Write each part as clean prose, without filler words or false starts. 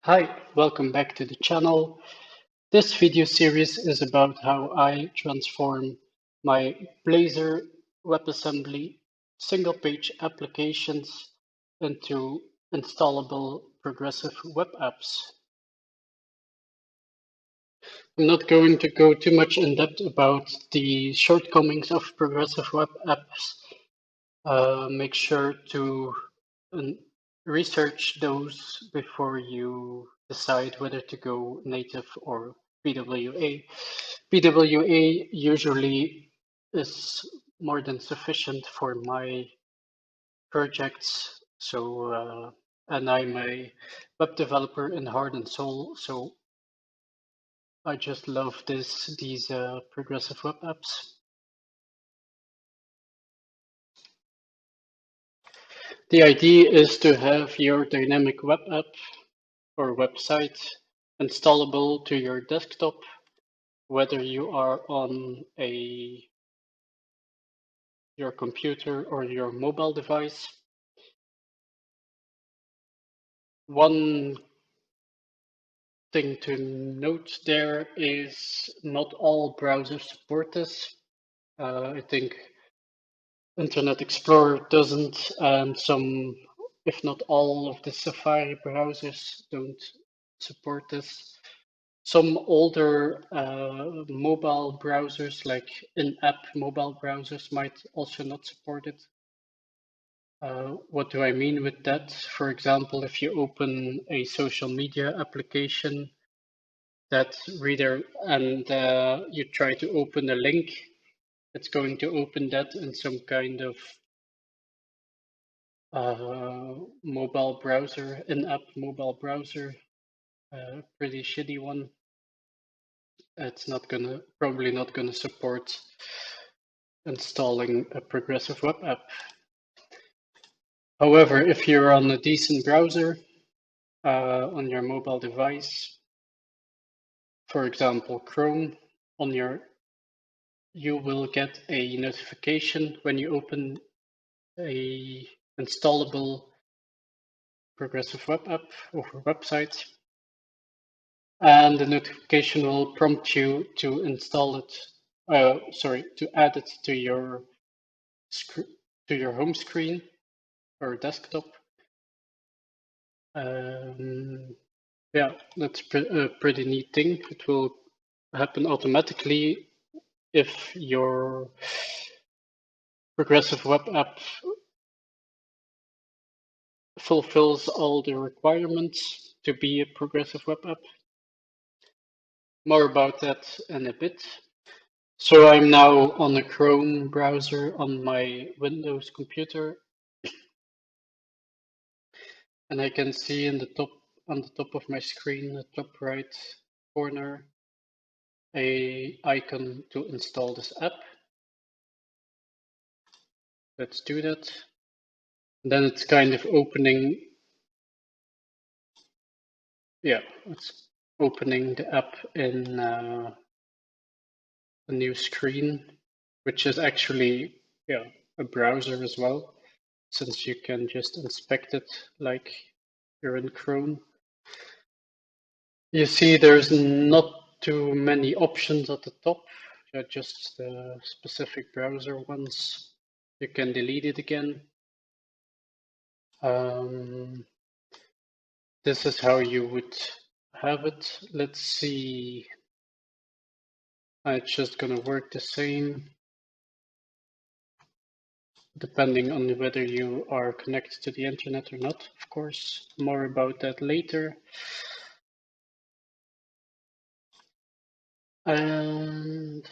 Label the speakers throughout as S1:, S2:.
S1: Hi, welcome back to the channel. This video series is about how I transform my Blazor WebAssembly single-page applications into installable progressive web apps. I'm not going to go too much in depth about the shortcomings of progressive web apps. Make sure to research those before you decide whether to go native or PWA. PWA usually is more than sufficient for my projects. And I'm a web developer in heart and soul, so I just love these progressive web apps. The idea is to have your dynamic web app or website installable to your desktop, whether you are on your computer or your mobile device. One thing to note there is not all browsers support this. I think Internet Explorer doesn't, and some, if not all, of the Safari browsers don't support this. Some older mobile browsers, like in-app mobile browsers, might also not support it. What do I mean with that? For example, if you open a social media application that reader and you try to open a link, it's going to open that in some kind of mobile browser, in-app mobile browser, pretty shitty one. It's probably not gonna support installing a progressive web app. However, if you're on a decent browser on your mobile device, for example, Chrome, you will get a notification when you open a installable progressive web app or website, and the notification will prompt you to install it. To add it to your home screen or desktop. Yeah, that's a pretty neat thing. It will happen automatically if your progressive web app fulfills all the requirements to be a progressive web app. More about that in a bit. So I'm now on a Chrome browser on my Windows computer, and I can see on the top of my screen, the top right corner, a icon to install this app. Let's do that. And then it's kind of opening. Yeah, it's opening the app in a new screen, which is actually a browser as well, since you can just inspect it like you're in Chrome. You see there's not too many options at the top, just the specific browser ones. You can delete it again. This is how you would have it. Let's see. It's just gonna work the same, depending on whether you are connected to the internet or not, of course. More about that later. And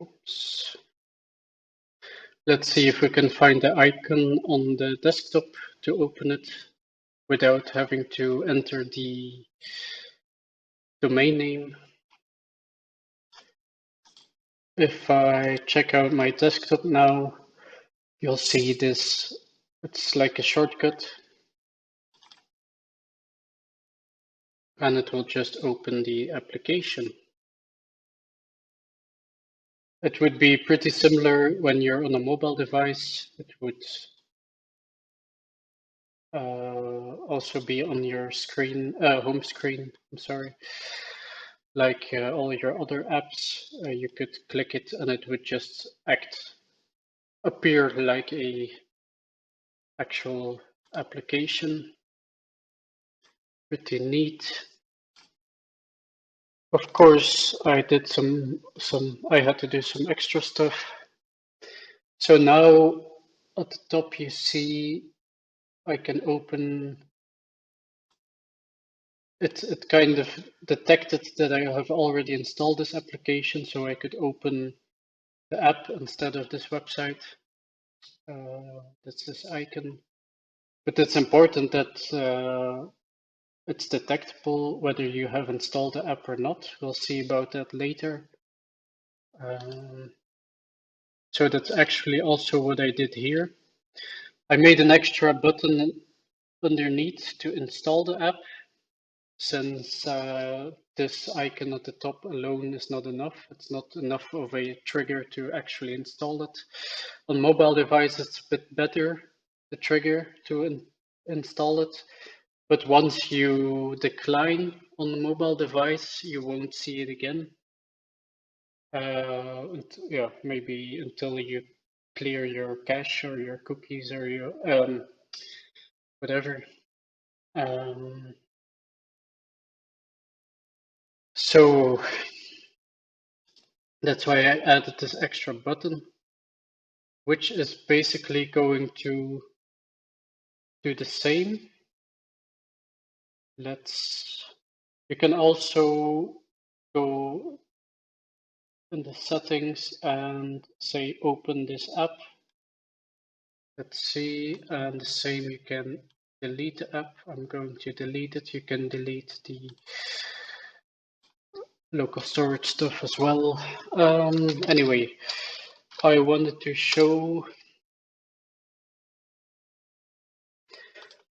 S1: oops. Let's see if we can find the icon on the desktop to open it without having to enter the domain name. If I check out my desktop now, you'll see this. It's like a shortcut, and it will just open the application. It would be pretty similar when you're on a mobile device. It would also be on your screen, home screen, I'm sorry. Like all your other apps, you could click it and it would just appear like a actual application. Pretty neat. Of course, I did I had to do some extra stuff. So now at the top you see I can open it. It kind of detected that I have already installed this application, so I could open the app instead of this website. That's this icon. But it's important that it's detectable whether you have installed the app or not. We'll see about that later. So that's actually also what I did here. I made an extra button underneath to install the app, since this icon at the top alone is not enough. It's not enough of a trigger to actually install it. On mobile devices, it's a bit better, the trigger to install it. But once you decline on the mobile device, you won't see it again. Yeah, maybe until you clear your cache or your cookies or your whatever. So that's why I added this extra button, which is basically going to do the same. You can also go in the settings and say open this app. Let's see, and the same, you can delete the app. I'm going to delete it. You can delete the local storage stuff as well. Anyway, I wanted to show,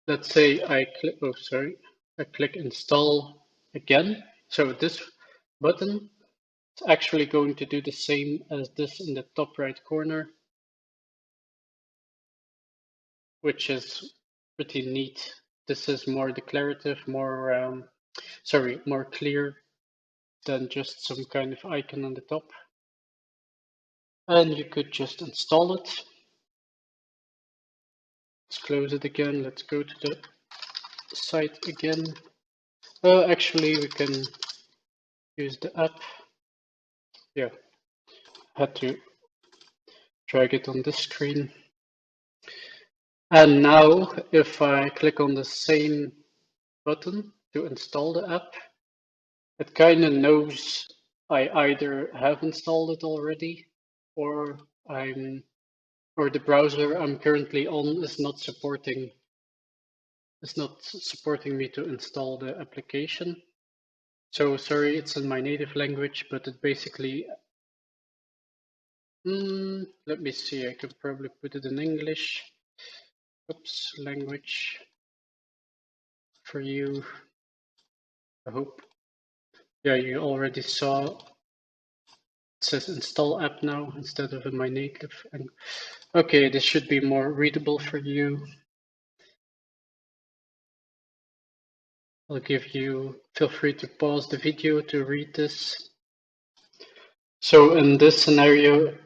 S1: let's say I click install again. So this button is actually going to do the same as this in the top right corner, which is pretty neat. This is more declarative, more clear than just some kind of icon on the top. And you could just install it. Let's close it again. Let's go to the site again. Actually, we can use the app. Yeah, had to drag it on this screen. And now if I click on the same button to install the app, it kind of knows I either have installed it already or the browser I'm currently on is not supporting me to install the application. So sorry, it's in my native language, but it basically let me see, I could probably put it in English. Oops, language for you. I hope. Yeah, you already saw it says install app now instead of in my native. Okay, this should be more readable for you. Feel free to pause the video to read this. So in this scenario,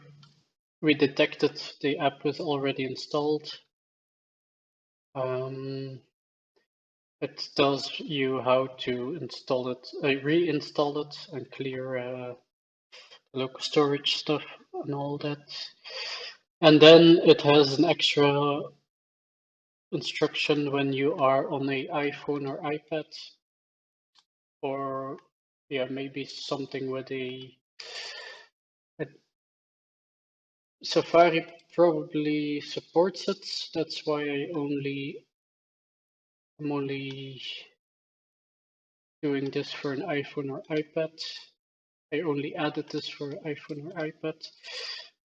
S1: we detected the app was already installed. It tells you how to install it, reinstall it, and clear local storage stuff and all that. And then it has an extra instruction when you are on an iPhone or iPad, or yeah, maybe something with a Safari probably supports it. That's why I'm only doing this for an iPhone or iPad. I only added this for iPhone or iPad.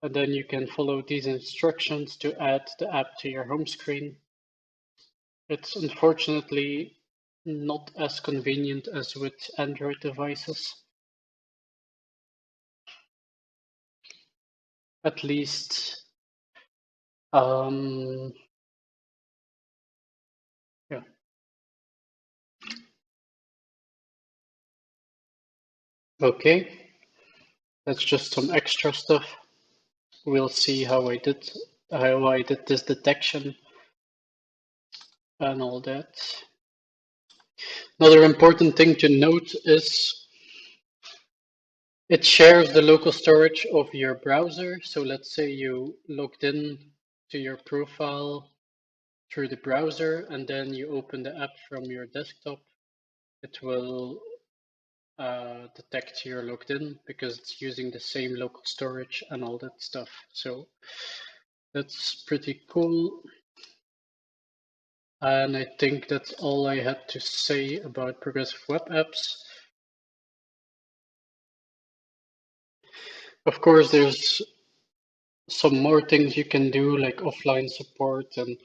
S1: And then you can follow these instructions to add the app to your home screen. It's unfortunately not as convenient as with Android devices. at least. Yeah. Okay, that's just some extra stuff. We'll see how I did this detection and all that. Another important thing to note is it shares the local storage of your browser. So let's say you logged in to your profile through the browser and then you open the app from your desktop. It will detect you're logged in because it's using the same local storage and all that stuff. So that's pretty cool. And I think that's all I had to say about progressive web apps. Of course, there's some more things you can do, like offline support and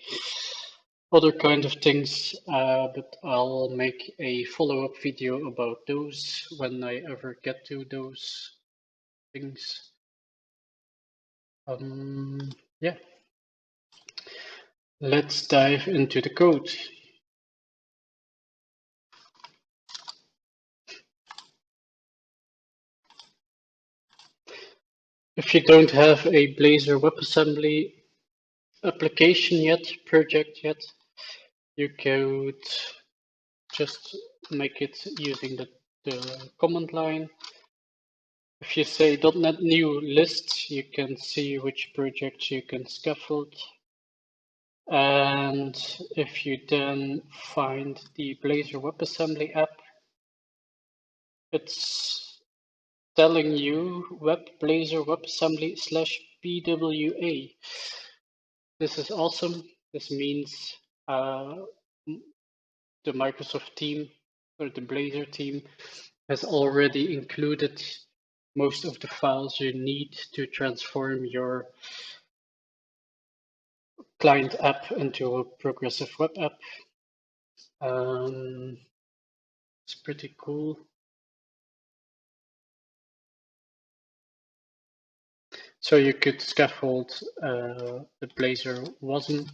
S1: other kind of things, but I'll make a follow-up video about those when I ever get to those things. Yeah, let's dive into the code. If you don't have a Blazor WebAssembly application yet, project yet, you could just make it using the command line. If you say .NET new list, you can see which projects you can scaffold. And if you then find the Blazor WebAssembly app, it's telling you Blazor WebAssembly /PWA. This is awesome. This means the Microsoft team or the Blazor team has already included most of the files you need to transform your client app into a progressive web app. It's pretty cool. So you could scaffold the Blazor WASM.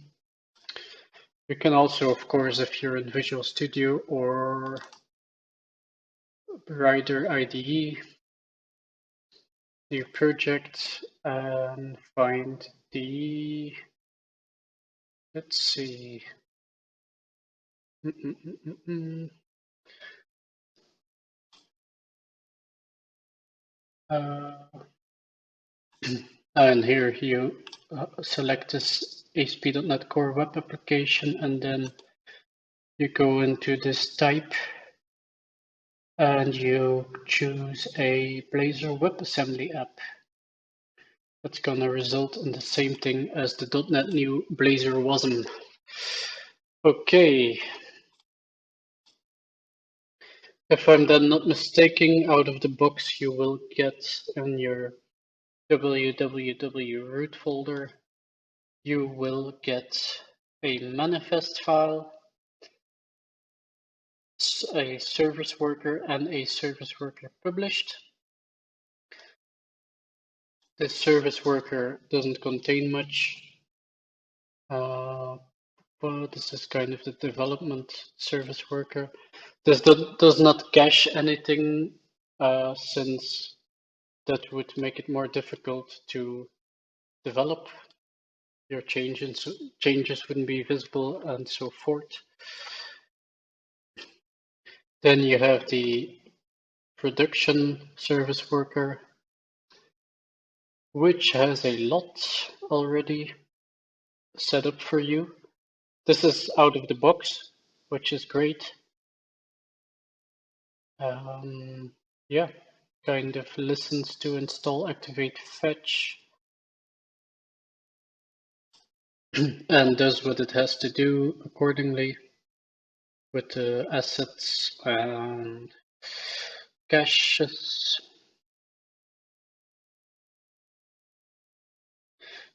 S1: You can also, of course, if you're in Visual Studio or Rider IDE, new project and find the, let's see. And here you select this ASP.NET Core web application, and then you go into this type and you choose a Blazor WebAssembly app. That's going to result in the same thing as the .NET new Blazor WASM. Okay. If I'm then not mistaken, out of the box you will get in your www root folder, you will get a manifest file, a service worker, and a service worker published. This service worker doesn't contain much, but this is kind of the development service worker. This does not cache anything, since that would make it more difficult to develop. Your changes wouldn't be visible and so forth. Then you have the production service worker, which has a lot already set up for you. This is out of the box, which is great. Yeah, kind of listens to install, activate, fetch, and does what it has to do accordingly with the assets and caches.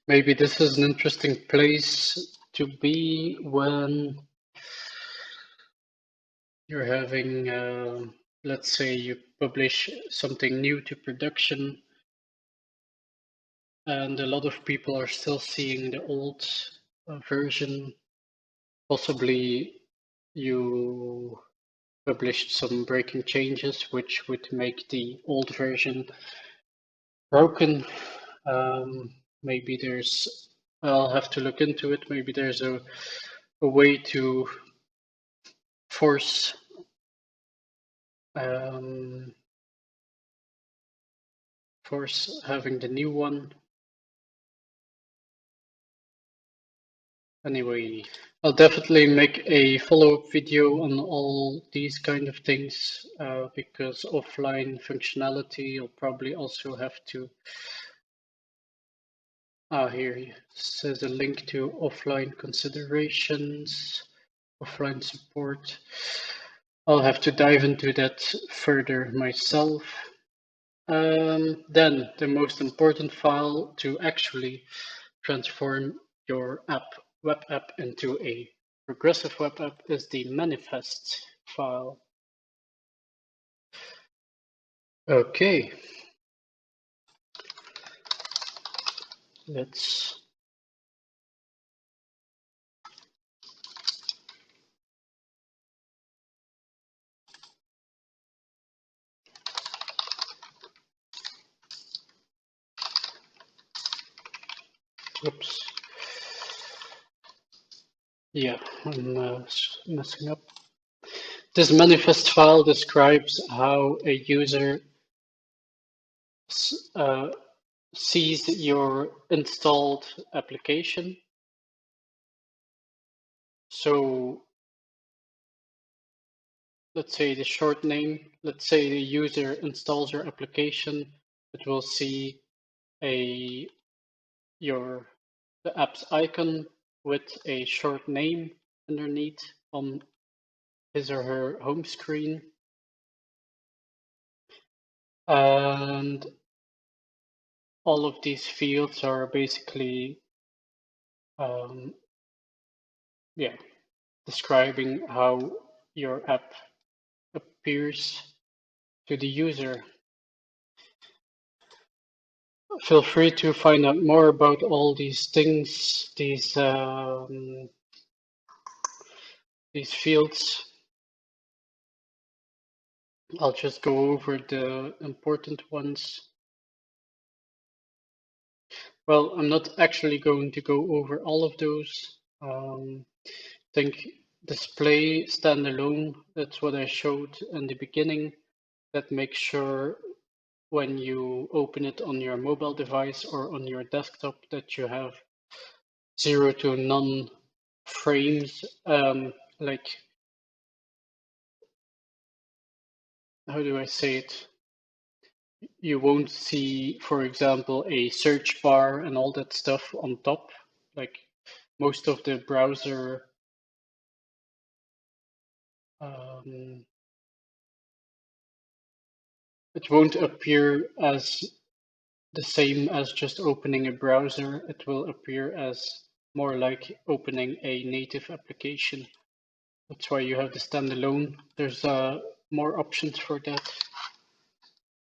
S1: Maybe this is an interesting place to be when you're having, let's say you publish something new to production and a lot of people are still seeing the old version. Possibly you published some breaking changes which would make the old version broken. Maybe I'll have to look into it. Maybe there's a way to force force having the new one. Anyway, I'll definitely make a follow-up video on all these kind of things because offline functionality, you'll probably also have to. Here it says a link to offline considerations, offline support. I'll have to dive into that further myself. Then the most important file to actually transform your web app into a progressive web app is the manifest file. Okay, let's oops. Yeah, I'm messing up. This manifest file describes how a user sees your installed application. So let's say the short name, let's say the user installs your application, it will see the app's icon with a short name underneath on his or her home screen. And all of these fields are basically describing how your app appears to the user. Feel free to find out more about all these things, these fields. I'll just go over the important ones. Well, I'm not actually going to go over all of those. I think display standalone, that's what I showed in the beginning. That makes sure when you open it on your mobile device or on your desktop that you have 0 to none frames, like, how do I say it? You won't see, for example, a search bar and all that stuff on top. Like most of the browser it won't appear as the same as just opening a browser. It will appear as more like opening a native application. That's why you have the standalone. There's more options for that.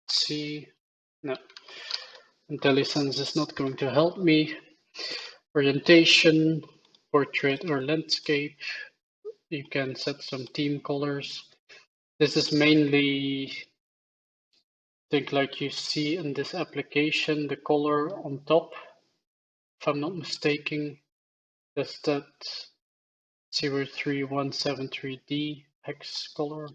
S1: Let's see, no, IntelliSense is not going to help me. Orientation, portrait or landscape. You can set some theme colors. This is mainly, I think, like you see in this application, the color on top, if I'm not mistaken, that's that 03173D hex color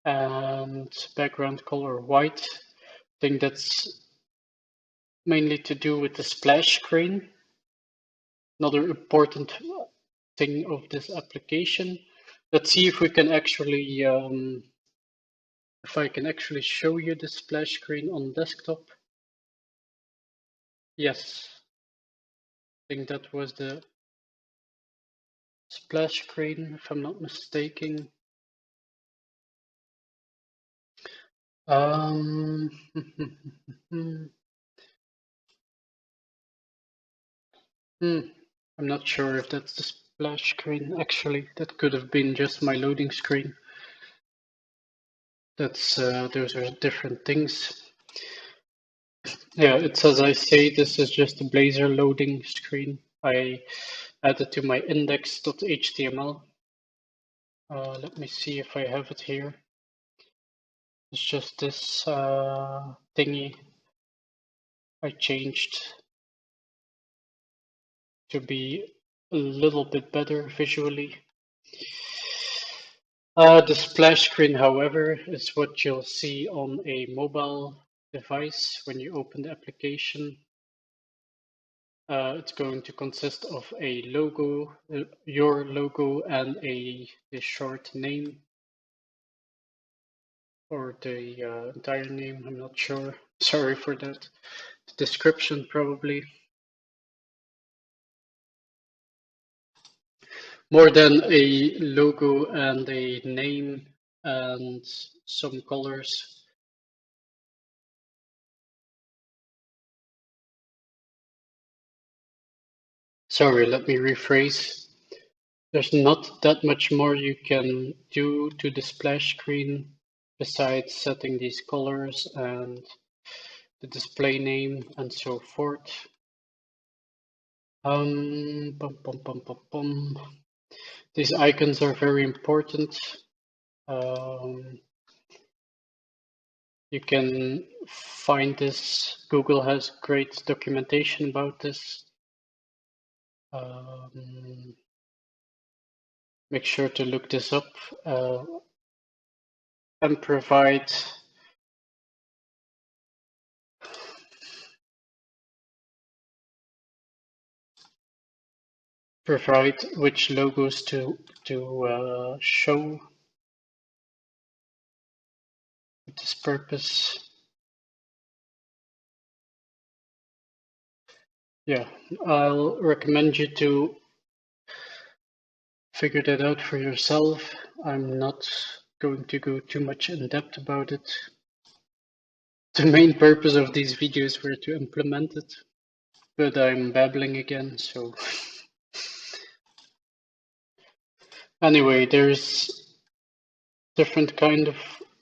S1: and background color white. I think that's mainly to do with the splash screen. Another important thing of this application. Let's see if we can actually, if I can actually show you the splash screen on desktop. Yes, I think that was the splash screen, if I'm not mistaken. I'm not sure if that's the splash screen. Actually, that could have been just my loading screen. That's those are different things. Yeah, it's as I say, this is just a Blazor loading screen. I added to my index.html. Let me see if I have it here. It's just this thingy I changed to be a little bit better visually. The splash screen, however, is what you'll see on a mobile device when you open the application. It's going to consist of a logo, your logo, and a short name, or the entire name, I'm not sure. Sorry for that. The description, probably. More than a logo and a name and some colors. Sorry, let me rephrase. There's not that much more you can do to the splash screen besides setting these colors and the display name and so forth. Bum, bum, bum, bum, bum. These icons are very important. You can find this. Google has great documentation about this. Make sure to look this up and provide which logos to show for this purpose. Yeah, I'll recommend you to figure that out for yourself. I'm not going to go too much in depth about it. The main purpose of these videos were to implement it, but I'm babbling again, so anyway, there's different kind of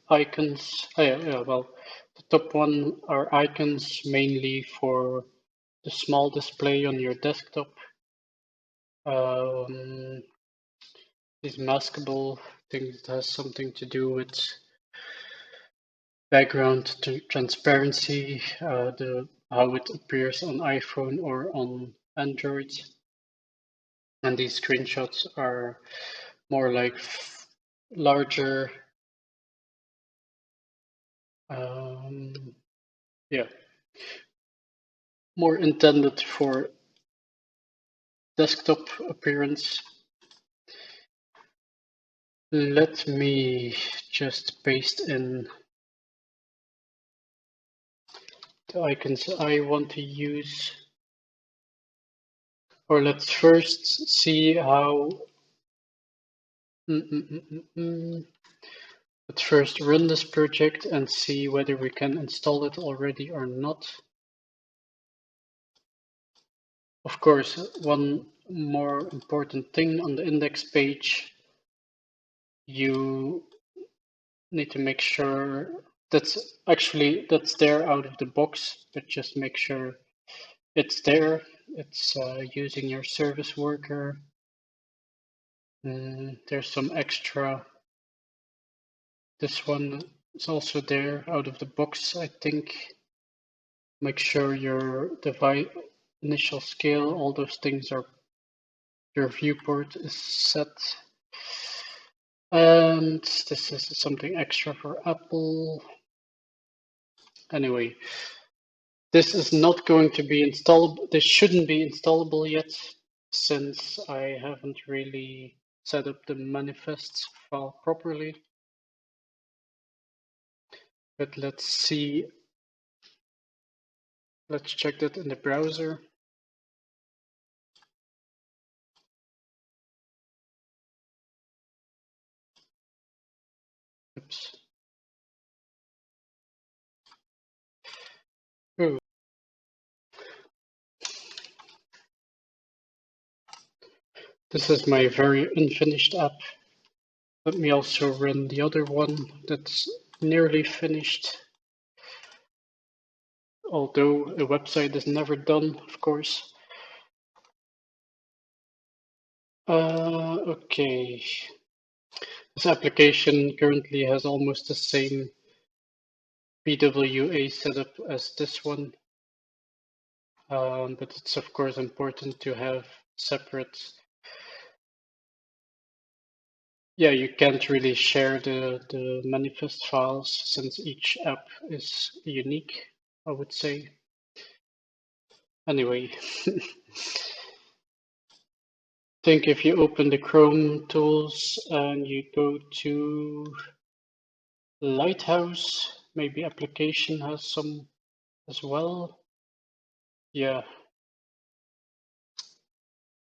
S1: icons. Well, the top one are icons mainly for the small display on your desktop. These maskable things that has something to do with background to transparency, how it appears on iPhone or on Android. And these screenshots are more like larger, yeah, more intended for desktop appearance. Let me just paste in the icons I want to use. Or let's first see how. Let's first run this project and see whether we can install it already or not. Of course, one more important thing on the index page, you need to make sure that's there out of the box, but just make sure it's there. It's using your service worker. There's some extra. This one is also there out of the box, I think. Make sure your device initial scale, all those things are, your viewport is set. And this is something extra for Apple. Anyway, this is not going to be installable. This shouldn't be installable yet, since I haven't really set up the manifests file properly. But let's see. Let's check that in the browser. Oops. Ooh. This is my very unfinished app. Let me also run the other one that's nearly finished. although a website is never done, of course. Okay. This application currently has almost the same PWA setup as this one, but it's of course important to have separate. Yeah, you can't really share the manifest files since each app is unique, I would say. Anyway, I think if you open the Chrome tools and you go to Lighthouse, maybe application has some as well. Yeah.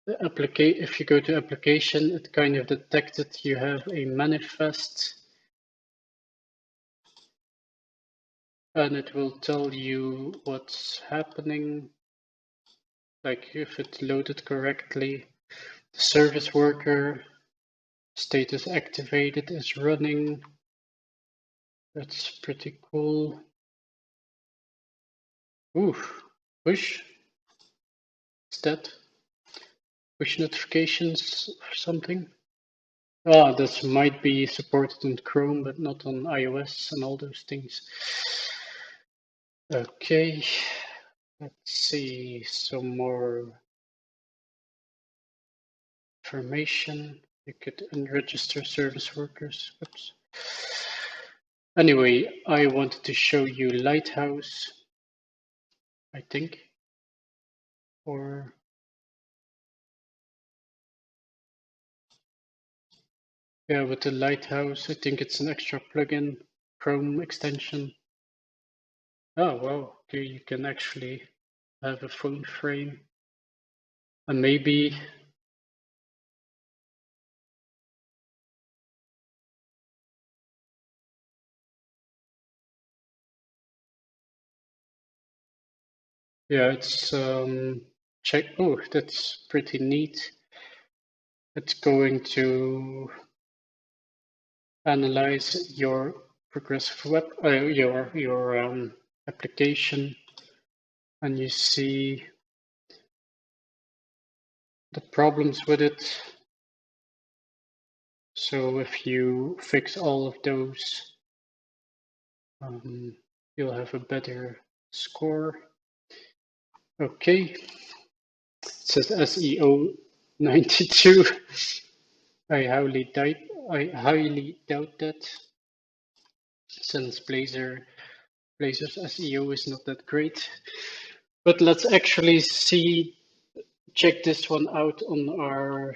S1: If you go to application, it kind of detected you have a manifest and it will tell you what's happening, like if it loaded correctly. The service worker status activated is running. That's pretty cool. Ooh, push. Is that push notifications or something? Ah, this might be supported on Chrome, but not on iOS and all those things. Okay, let's see some more information. You could unregister service workers. Oops. Anyway, I wanted to show you Lighthouse, I think, or yeah, with the Lighthouse, I think it's an extra plugin, Chrome extension. Oh, wow, okay, you can actually have a phone frame. And maybe, yeah, it's check. Oh, that's pretty neat. It's going to analyze your progressive web, your application, and you see the problems with it. So if you fix all of those, you'll have a better score. Okay, it says SEO 92. I highly doubt that, since Blazor's SEO is not that great. But let's actually check this one out on our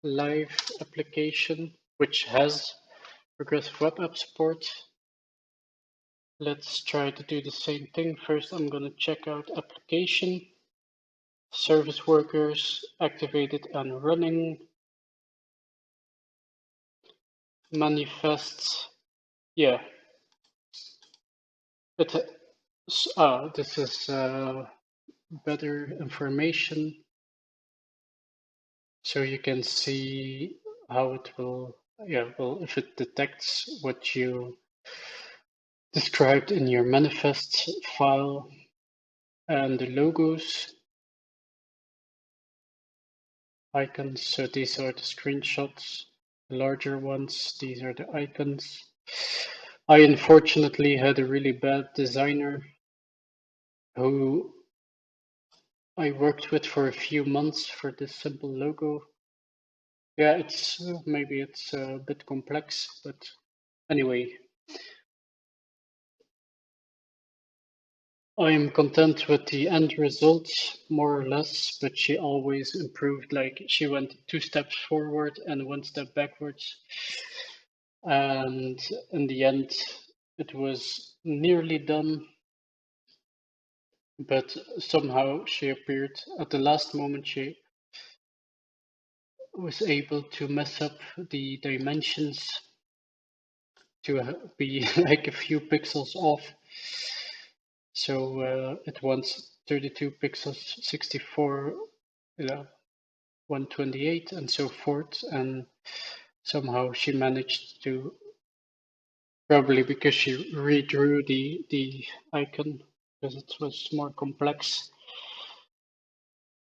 S1: live application, which has progressive web app support. Let's try to do the same thing. First, I'm going to check out application, service workers activated and running, manifests. Yeah, this is better information. So you can see how it will, yeah, well, if it detects what you described in your manifest file, and the logos, icons. So these are the screenshots, the larger ones, these are the icons. I unfortunately had a really bad designer who I worked with for a few months for this simple logo. Yeah, maybe it's a bit complex, but anyway, I'm content with the end result, more or less, but she always improved. Like, she went 2 steps forward and 1 step backwards. And in the end, it was nearly done, but somehow she appeared at the last moment. She was able to mess up the dimensions to be like a few pixels off. So it wants 32 pixels, 64, 128, and so forth. And somehow she managed to, probably because she redrew the icon, because it was more complex.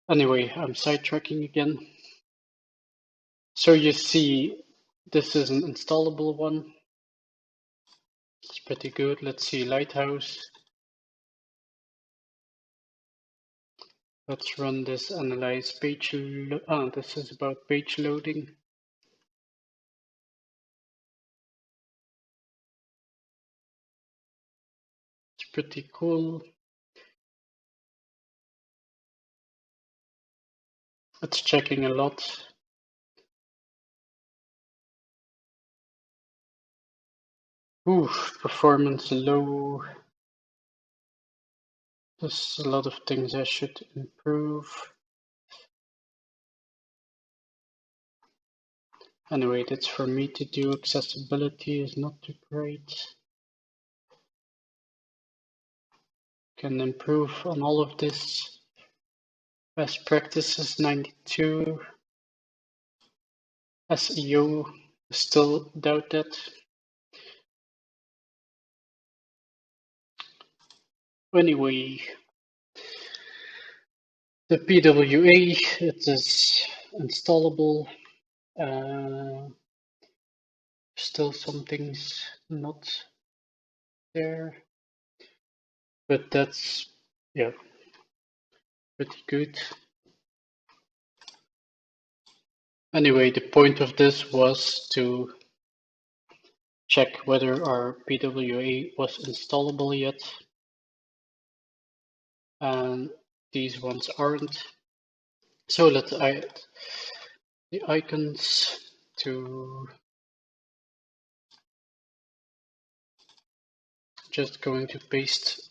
S1: Anyway, I'm sidetracking again. So you see, this is an installable one. It's pretty good. Let's see, Lighthouse. Let's run this analyze page. This is about page loading. It's pretty cool. It's checking a lot. Ooh, performance low. There's a lot of things I should improve. Anyway, that's for me to do. Accessibility is not too great. Can improve on all of this. Best practices 92. SEO, still doubt that. Anyway, the PWA, it is installable. Still some things not there, but that's, yeah, pretty good. Anyway, the point of this was to check whether our PWA was installable yet, and these ones aren't. So let's add the icons to just going to paste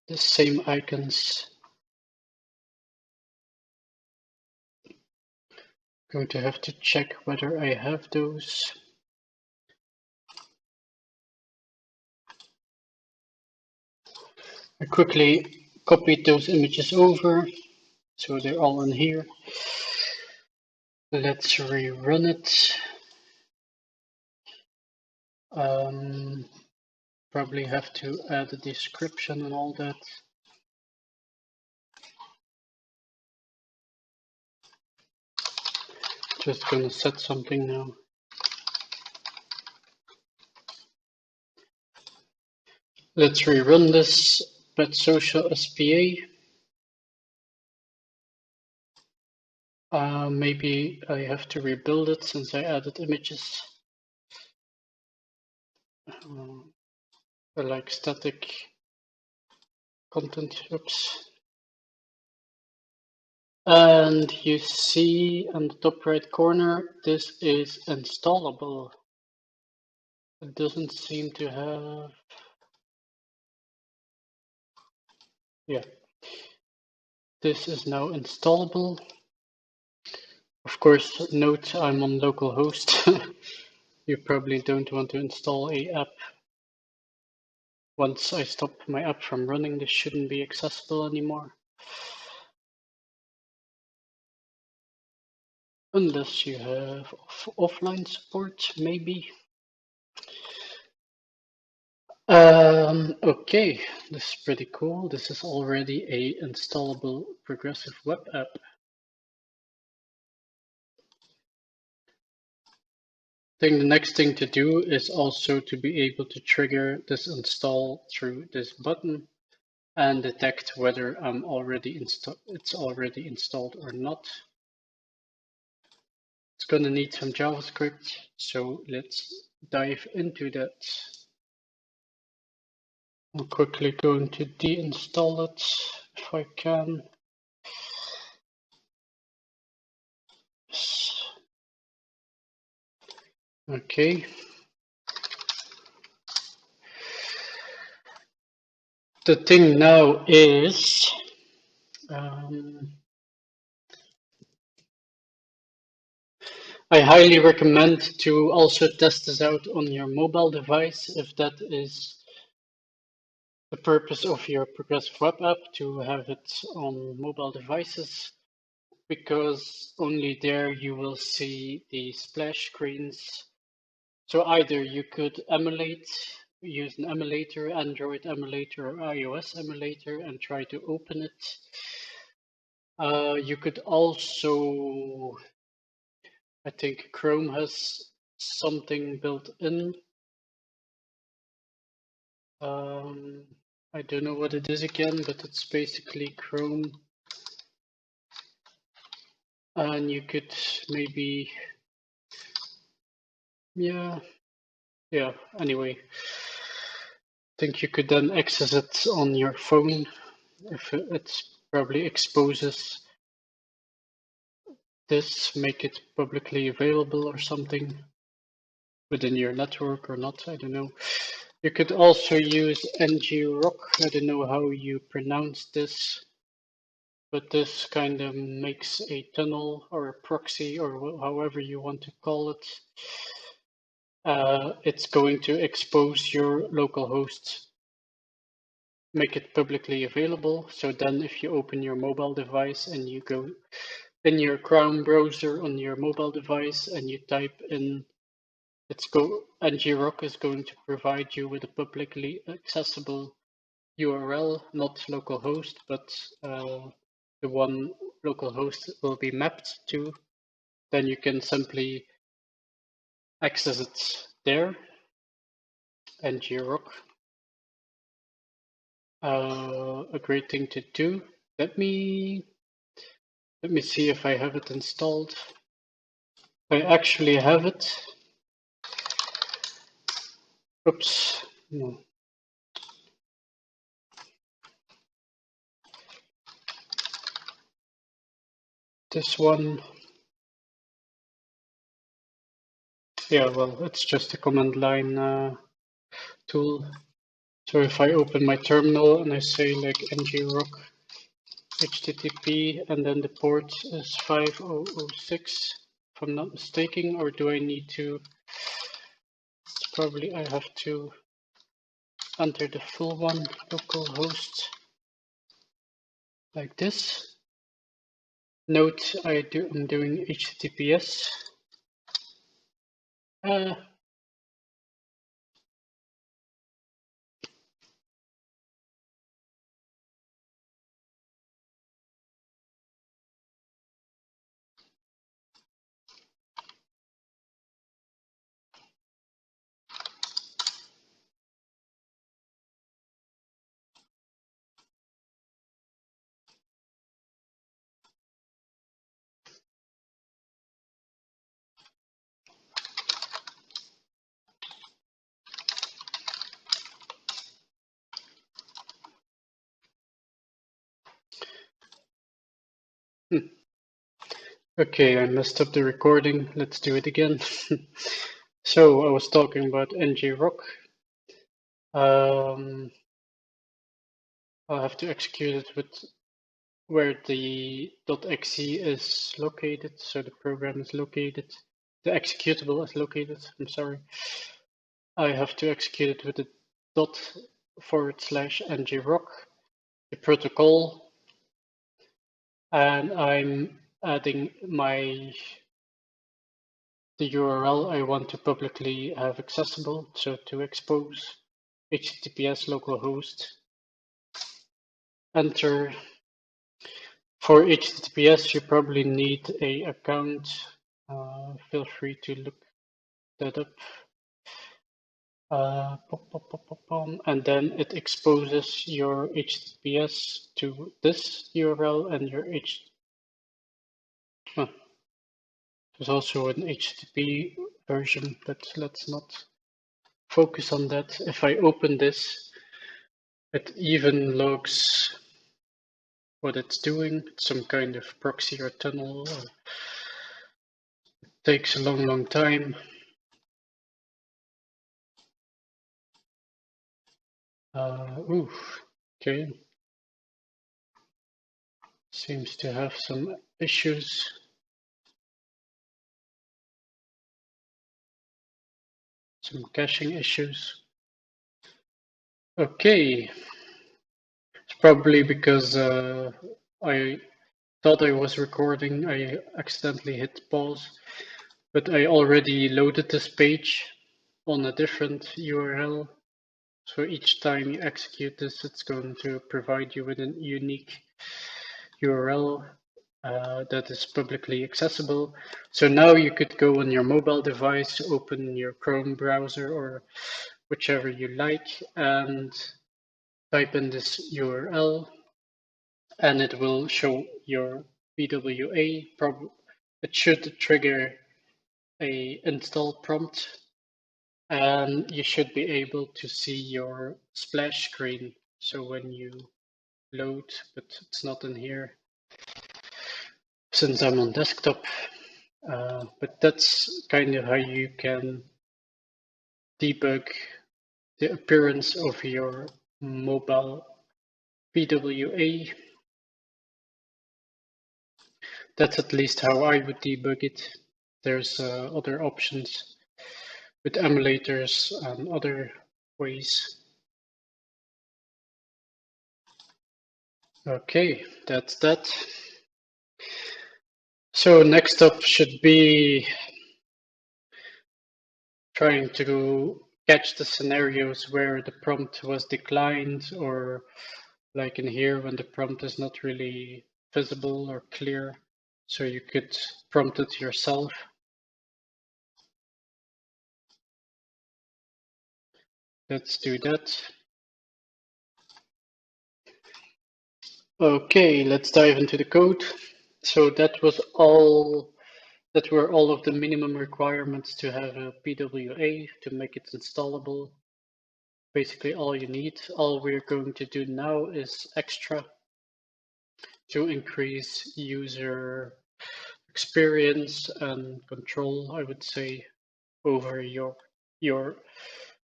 S1: the same icons. Going to have to check whether I have those. I quickly copied those images over, so they're all in here. Let's rerun it. Probably have to add a description and all that. Just gonna set something now. Let's rerun this, but social SPA. Maybe I have to rebuild it since I added images. I like static content. Oops. And you see on the top right corner, this is installable. It doesn't seem to have, yeah. This is now installable. Of course, note I'm on localhost. You probably don't want to install a app. Once I stop my app from running, this shouldn't be accessible anymore. Unless you have offline support, maybe. Okay, this is pretty cool. This is already a installable progressive web app. I think the next thing to do is also to be able to trigger this install through this button and detect whether it's already installed or not. It's going to need some JavaScript, so let's dive into that. I'm quickly going to deinstall it if I can. Okay. The thing now is, I highly recommend to also test this out on your mobile device if that is the purpose of your progressive web app, to have it on mobile devices, because only there you will see the splash screens. So either you could emulate use an emulator, Android emulator or iOS emulator, and try to open it. You could also, I think Chrome has something built in. I don't know what it is again, but it's basically Chrome. And you could maybe, yeah, anyway. I think you could then access it on your phone if it probably exposes this, make it publicly available or something within your network or not, I don't know. You could also use ngrok, I don't know how you pronounce this, but this kind of makes a tunnel or a proxy or however you want to call it. It's going to expose your local host, make it publicly available. So then if you open your mobile device and you go in your Chrome browser on your mobile device and you type in, ngrok is going to provide you with a publicly accessible URL, not localhost, but the one localhost will be mapped to. Then you can simply access it there, ngrok. A great thing to do. Let me see if I have it installed. I actually have it. Oops. No. This one. Yeah, well, it's just a command line tool. So if I open my terminal and I say like ngrok http and then the port is 5006, if I'm not mistaken, or do I need to? Probably I have to enter the full one, localhost, like this. Note I'm doing HTTPS. Okay, I messed up the recording. Let's do it again. So I was talking about ngrok. I'll have to execute it with where the .exe is located, so the program is located. The executable is located, I'm sorry. I have to execute it with the ./ngrok, the protocol, and I'm adding the URL I want to publicly have accessible, so to expose HTTPS localhost. Enter. For HTTPS, you probably need an account. Feel free to look that up. And then it exposes your HTTPS to this URL and your there's also an HTTP version, but let's not focus on that. If I open this, it even logs what it's doing, some kind of proxy or tunnel. It takes a long time. Okay. Seems to have some issues. Some caching issues. Okay. It's probably because I thought I was recording. I accidentally hit pause, but I already loaded this page on a different URL. So each time you execute this, it's going to provide you with a unique URL that is publicly accessible. So now you could go on your mobile device, open your Chrome browser or whichever you like, and type in this URL, and it will show your PWA. It should trigger a install prompt, and you should be able to see your splash screen. So when you load, but it's not in here since I'm on desktop. But that's kind of how you can debug the appearance of your mobile PWA. That's at least how I would debug it. There's other options with emulators and other ways. Okay, that's that. So next up should be trying to catch the scenarios where the prompt was declined, or like in here when the prompt is not really visible or clear. So you could prompt it yourself. Let's do that. Okay, let's dive into the code. So that were all of the minimum requirements to have a PWA to make it installable. Basically all you need. All we're going to do now is extra to increase user experience and control, I would say, over your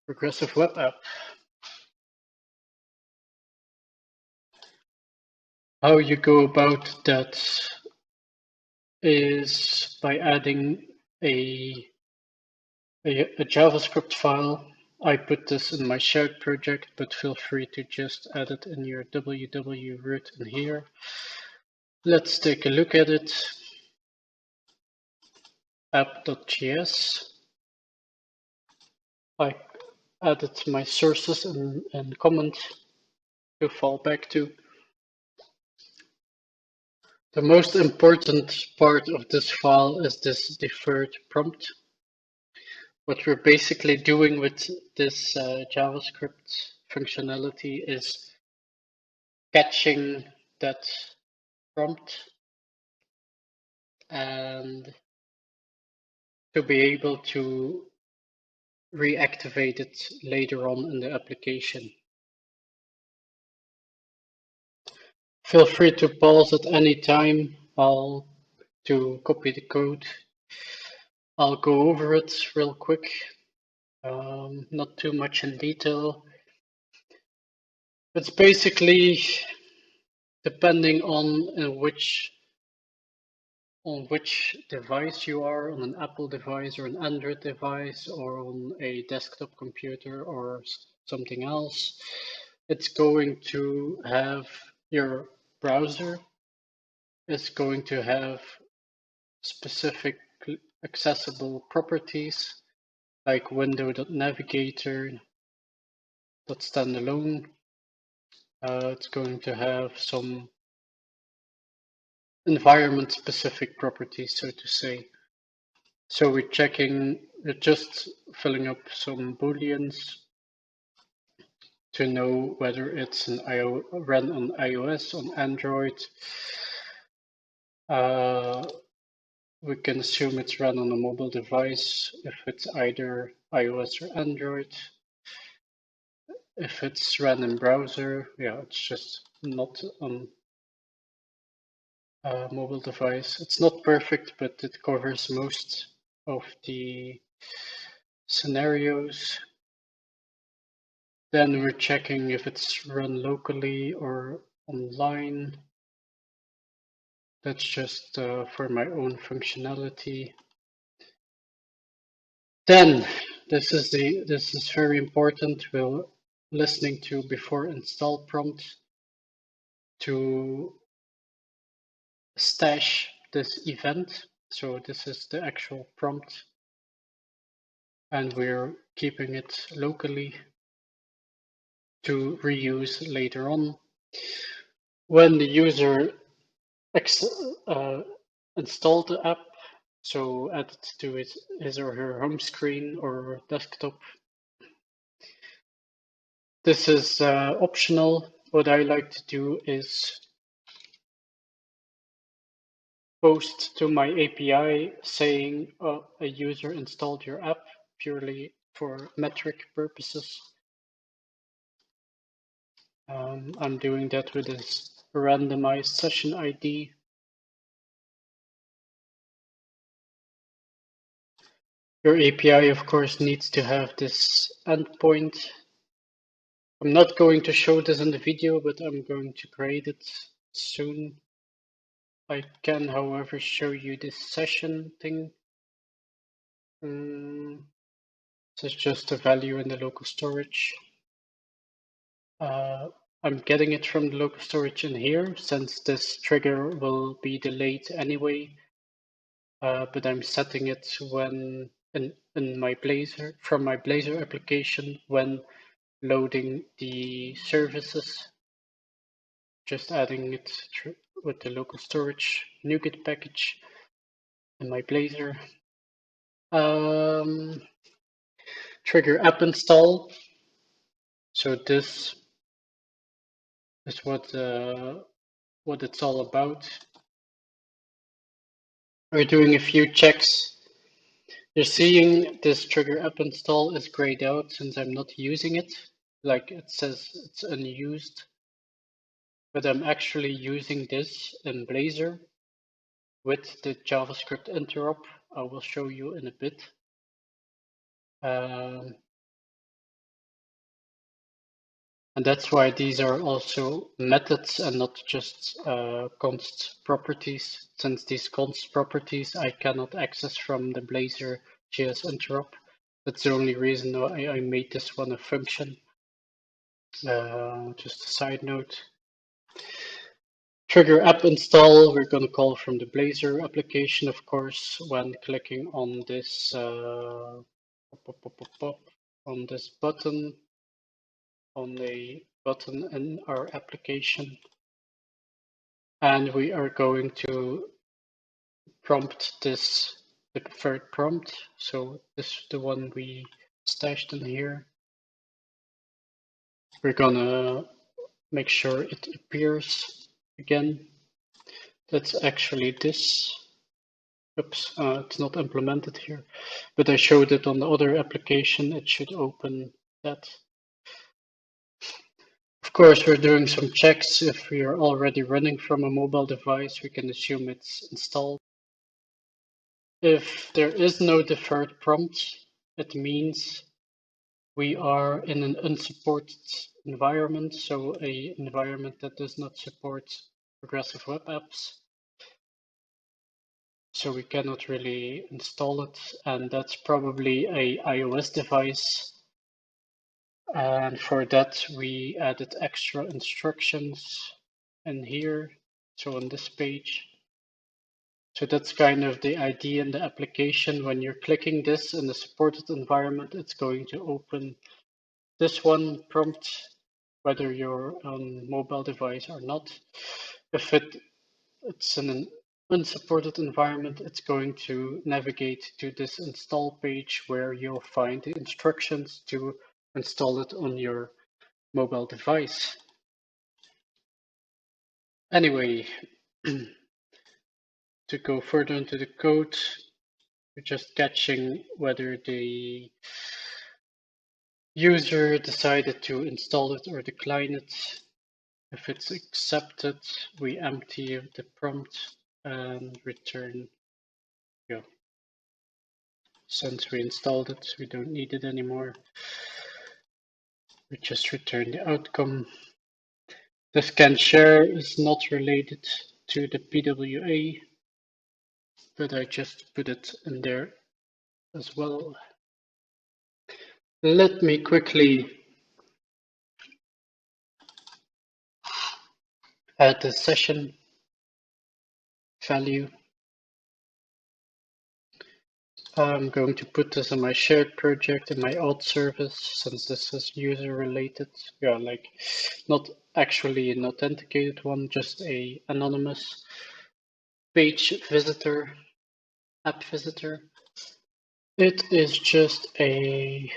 S1: progressive web app. How you go about that is by adding a JavaScript file. I put this in my shared project, but feel free to just add it in your www root in here. Let's take a look at it. App.js. I added my sources and comments to fall back to. The most important part of this file is this deferred prompt. What we're basically doing with this JavaScript functionality is catching that prompt and to be able to reactivate it later on in the application. Feel free to pause at any time to copy the code. I'll go over it real quick, not too much in detail. It's basically depending on which device you are, on an Apple device or an Android device or on a desktop computer or something else. It's going to have your browser is going to have specific accessible properties like window.navigator.standalone. It's going to have some environment specific properties, so to say. So we're just filling up some booleans to know whether it's run on iOS, on Android. We can assume it's run on a mobile device if it's either iOS or Android. If it's run in browser, yeah, it's just not on a mobile device. It's not perfect, but it covers most of the scenarios. Then we're checking if it's run locally or online. That's just for my own functionality. Then this is very important. We're listening to before install prompt to stash this event. So this is the actual prompt, and we're keeping it locally. to reuse later on. When the user installed the app, so add it to his or her home screen or desktop. This is optional. What I like to do is post to my API saying a user installed your app purely for metric purposes. I'm doing that with this randomized session ID. Your API, of course, needs to have this endpoint. I'm not going to show this in the video, but I'm going to create it soon. I can, however, show you this session thing. This is just a value in the local storage. I'm getting it from the local storage in here, since this trigger will be delayed anyway. But I'm setting it when in my Blazor, from my Blazor application when loading the services. Just adding it with the local storage NuGet package in my Blazor. Trigger app install. So this is what it's all about. We're doing a few checks. You're seeing this trigger app install is grayed out since I'm not using it. Like it says it's unused. But I'm actually using this in Blazor with the JavaScript interop. I will show you in a bit. And that's why these are also methods and not just const properties. Since these const properties I cannot access from the Blazor JS interop. That's the only reason why I made this one a function. Just a side note. Trigger app install, we're going to call from the Blazor application, of course, when clicking on this on this button, on a button in our application. And we are going to prompt this, the preferred prompt. So this is the one we stashed in here. We're gonna make sure it appears again. That's actually this. Oops, it's not implemented here, but I showed it on the other application. It should open that. Of course, we're doing some checks. If we are already running from a mobile device, we can assume it's installed. If there is no deferred prompt, it means we are in an unsupported environment, so an environment that does not support progressive web apps. So we cannot really install it, and that's probably a iOS device. And for that, we added extra instructions in here, so on this page. So that's kind of the idea in the application. When you're clicking this in the supported environment, it's going to open this one prompt, whether you're on mobile device or not. If it's in an unsupported environment, it's going to navigate to this install page where you'll find the instructions to install it on your mobile device. Anyway, to go further into the code, we're just catching whether the user decided to install it or decline it. If it's accepted, we empty the prompt and return. Yeah. Since we installed it, we don't need it anymore. We just return the outcome. The scan share is not related to the PWA, but I just put it in there as well. Let me quickly add the session value. I'm going to put this in my shared project in my auth service, since this is user related. Yeah, like not actually an authenticated one, just a anonymous page visitor, app visitor. It is just a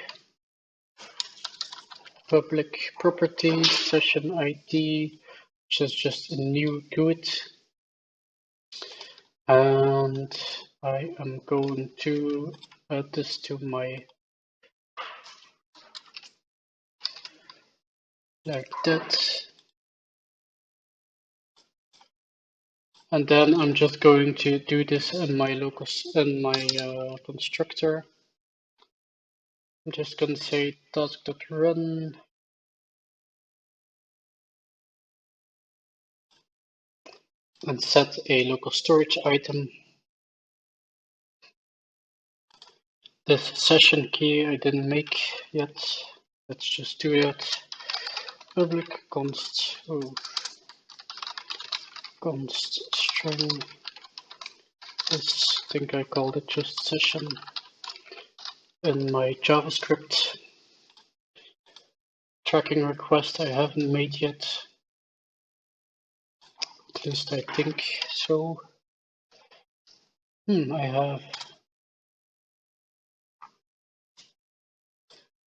S1: public property session ID, which is just a new GUID. And I am going to add this to my, like that. And then I'm just going to do this in my local, in my constructor. I'm just going to say task.run. And set a local storage item. This session key I didn't make yet. Let's just do it. Public const, const string. This, I think I called it just session in my JavaScript. Tracking request I haven't made yet. At least I think so. I have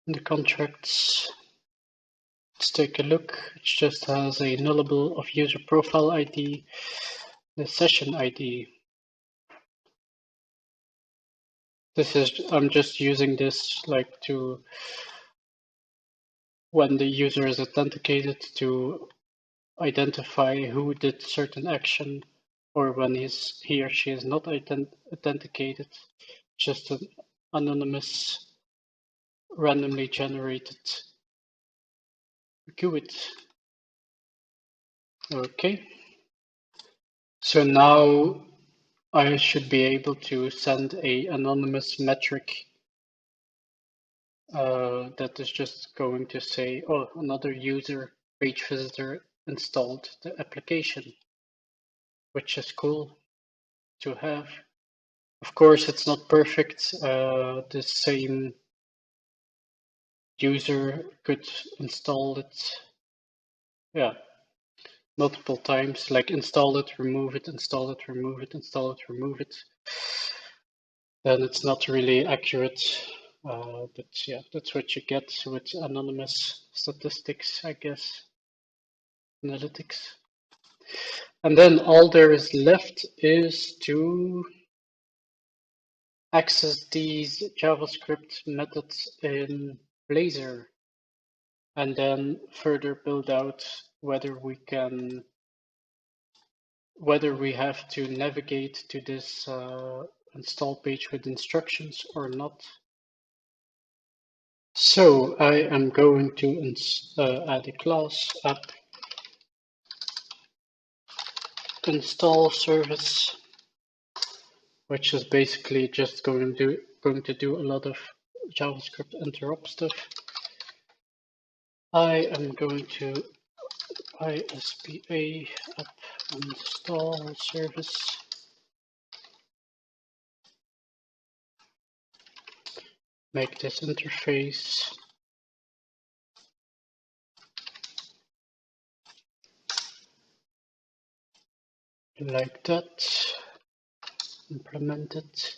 S1: the contracts. Let's take a look. It just has a nullable of user profile ID, the session ID. This is, I'm just using this like to, when the user is authenticated, to identify who did certain action, or when he or she is not authenticated, just an anonymous, randomly generated GUID. Okay, so now I should be able to send a anonymous metric that is just going to say, oh, another user page visitor installed the application, which is cool to have. Of course, it's not perfect. The same user could install it, yeah, multiple times, like install it, remove it, install it, remove it, install it, remove it. Then it's not really accurate. But yeah, that's what you get with anonymous statistics, I guess, analytics. And then all there is left is to access these JavaScript methods in Blazor, and then further build out whether we have to navigate to this install page with instructions or not. So I am going to add a class app install service, which is basically just going to do a lot of JavaScript interrupt stuff. I am going to ISPA app install service. Make this interface like that. Implement it.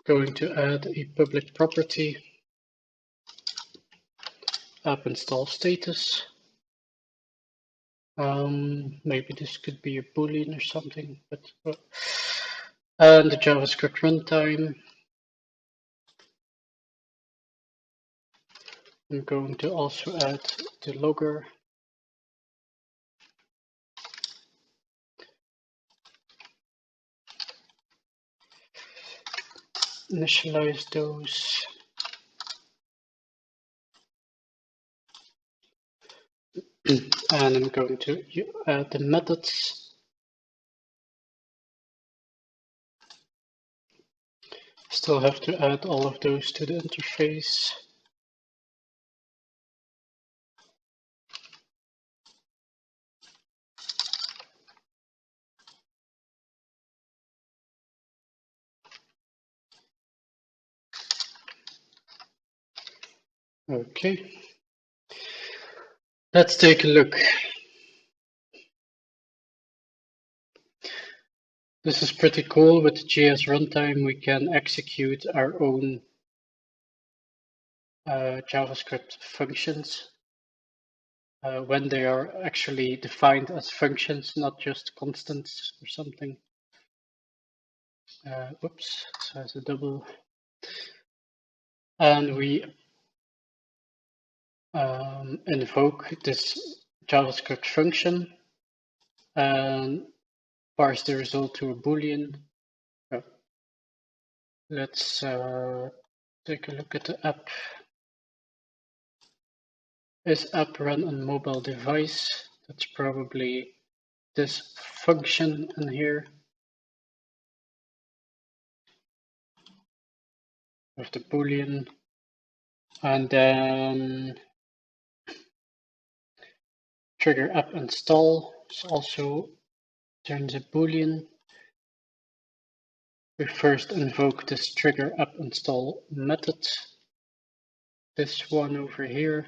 S1: Going to add a public property, app install status. Maybe this could be a boolean or something, but and the JavaScript runtime. I'm going to also add the logger. Initialize those. And I'm going to add the methods. Still have to add all of those to the interface. Okay, let's take a look. This is pretty cool. With the JS runtime, we can execute our own JavaScript functions when they are actually defined as functions, not just constants or something. Oops, so it's a double. And we invoke this JavaScript function and parse the result to a Boolean. Oh, let's take a look at the app. Is app run on mobile device? That's probably this function in here with the Boolean. And then trigger app install is also turns a Boolean. We first invoke this trigger app install method. This one over here,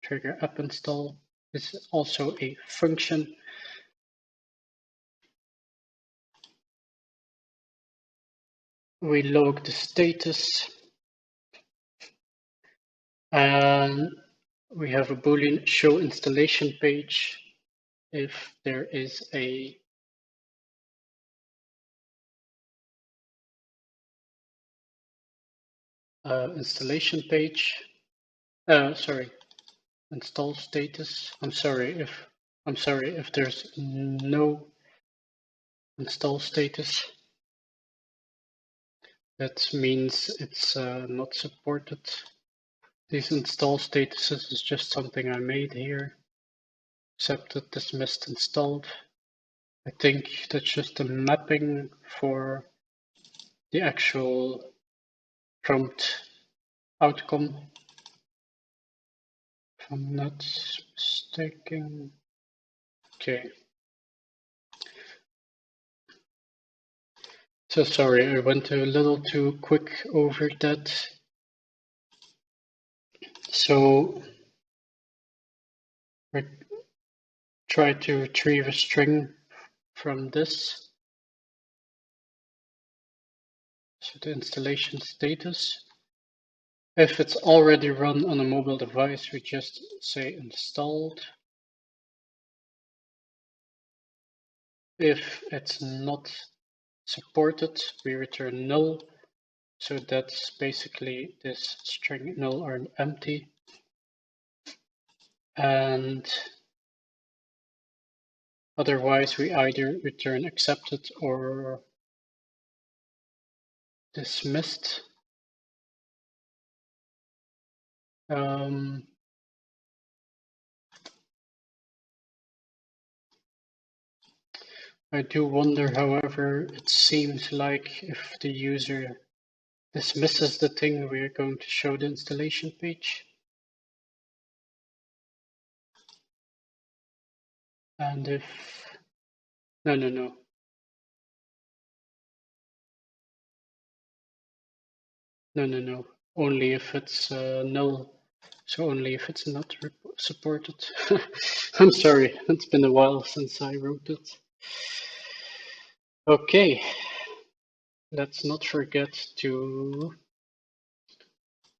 S1: trigger app install, is also a function. We log the status and we have a Boolean show installation page if there is a installation page. Sorry, install status. I'm sorry if there's no install status. That means it's not supported. These install statuses is just something I made here. Accepted, dismissed, installed. I think that's just a mapping for the actual prompt outcome. If I'm not mistaken. Okay. So sorry, I went a little too quick over that. So we try to retrieve a string from this. So the installation status. If it's already run on a mobile device, we just say installed. If it's not supported, we return null. So that's basically this string null or empty. And otherwise, we either return accepted or dismissed. I do wonder, however, it seems like if the user dismisses the thing, we are going to show the installation page. And if, no, only if it's null. So only if it's not supported. I'm sorry, it's been a while since I wrote it. Okay, let's not forget to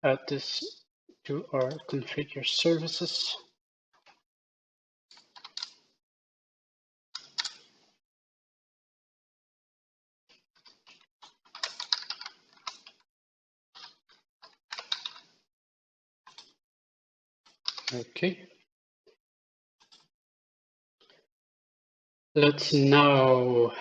S1: add this to our configure services. Okay. Let's now,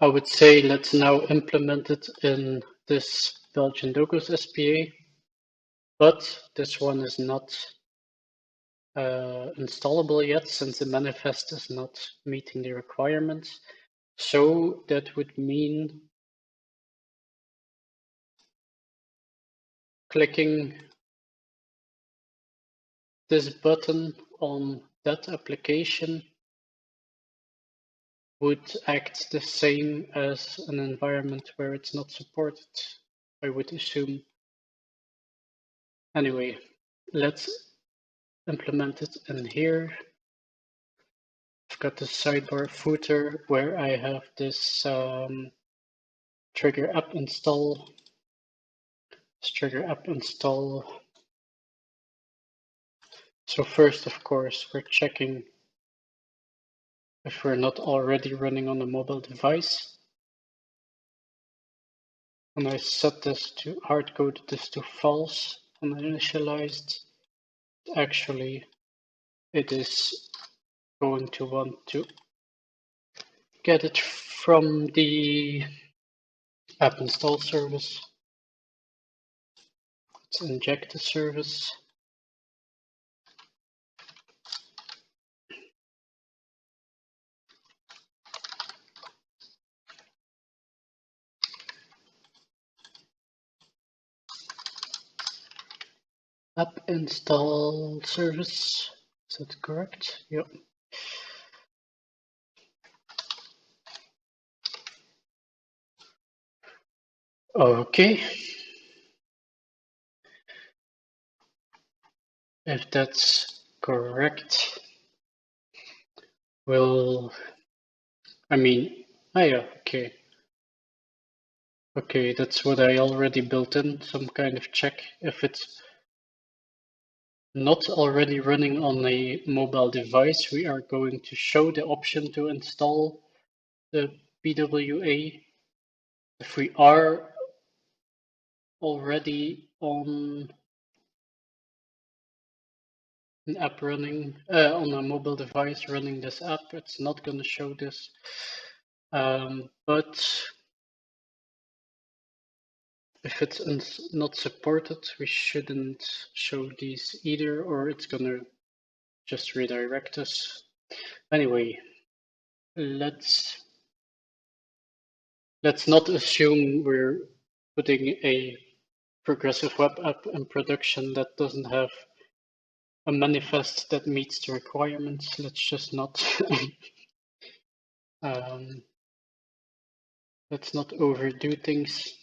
S1: I would say let's now implement it in this Belgian Logos SPA, but this one is not installable yet since the manifest is not meeting the requirements. So that would mean clicking this button on that application would act the same as an environment where it's not supported. I would assume. Anyway, let's implement it in here. I've got the sidebar footer where I have this trigger app install. This trigger app install. So first, of course, we're checking if we're not already running on a mobile device. And I set this to hard-code this to false and initialized. Actually, it is going to want to get it from the app install service. Let's inject the service. App install service. Is that correct? Yep. Okay. If that's correct, we'll, yeah, okay. Okay, that's what I already built in, some kind of check. If it's not already running on a mobile device, we are going to show the option to install the PWA. If we are already on an app running, on a mobile device running this app, it's not going to show this. But if it's not supported, we shouldn't show these either, or it's going to just redirect us. Anyway, let's not assume we're putting a progressive web app in production that doesn't have a manifest that meets the requirements. Let's just not let's not overdo things.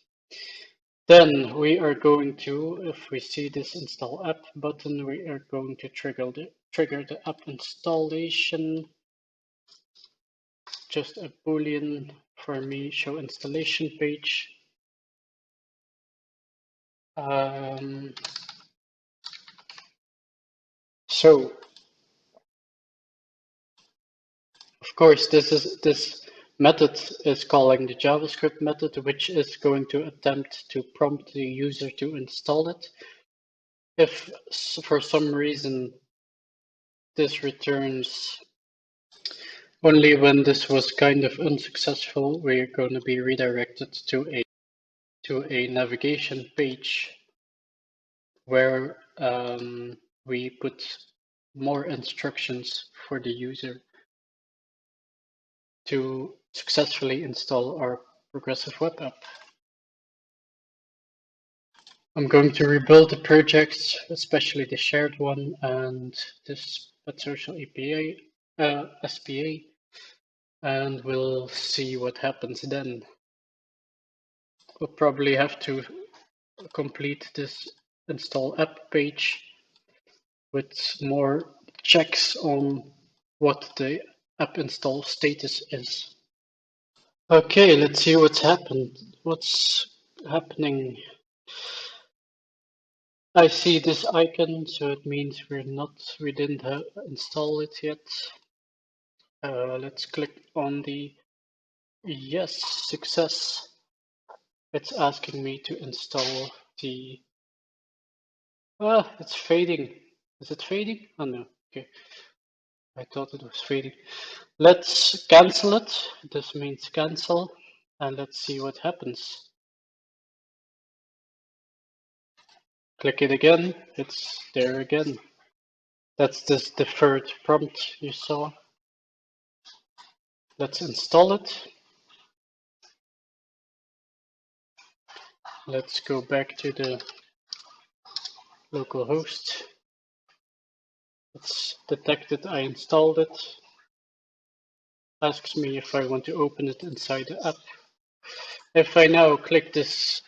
S1: Then we are going to, if we see this install app button, we are going to trigger the app installation. Just a boolean for me, show installation page. So of course, this method is calling the JavaScript method, which is going to attempt to prompt the user to install it. If for some reason this returns only when this was kind of unsuccessful, we're going to be redirected to a navigation page where we put more instructions for the user to successfully install our progressive web app. I'm going to rebuild the projects, especially the shared one and this social SPA, and we'll see what happens then. We'll probably have to complete this install app page with more checks on what the app install status is. Okay, let's see what's happened. What's happening? I see this icon, so it means we didn't install it yet. Let's click on the yes, success. It's asking me to install the, it's fading. Is it fading? Oh no, okay. I thought it was fading. Let's cancel it. This means cancel, and let's see what happens. Click it again, it's there again. That's this deferred prompt you saw. Let's install it. Let's go back to the local host. It's detected I installed it. Asks me if I want to open it inside the app. If I now click this